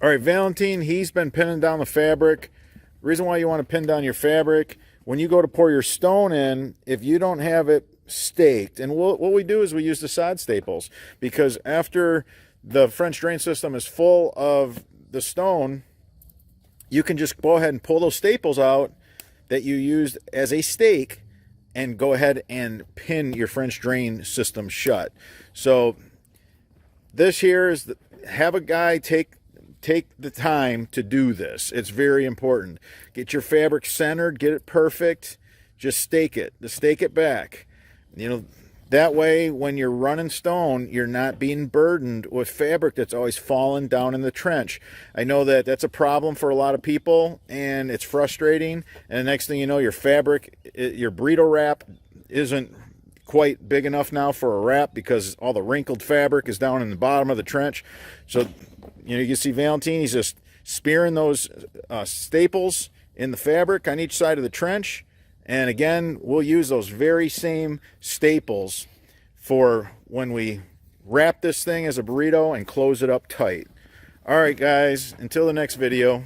All right, Valentine, he's been pinning down the fabric. Reason why you want to pin down your fabric, when you go to pour your stone in, if you don't have it staked, and what we do is we use the sod staples, because after the French drain system is full of the stone, you can just go ahead and pull those staples out that you used as a stake and go ahead and pin your French drain system shut. So this here is have a guy take the time to do this. It's very important. Get your fabric centered, get it perfect. Just stake it back. You know, that way when you're running stone, you're not being burdened with fabric that's always falling down in the trench. I know that that's a problem for a lot of people, and it's frustrating. And the next thing you know, your fabric, your burrito wrap isn't quite big enough now for a wrap because all the wrinkled fabric is down in the bottom of the trench. So, you know, you can see Valentine, he's just spearing those staples in the fabric on each side of the trench. And again, we'll use those very same staples for when we wrap this thing as a burrito and close it up tight. All right, guys, until the next video.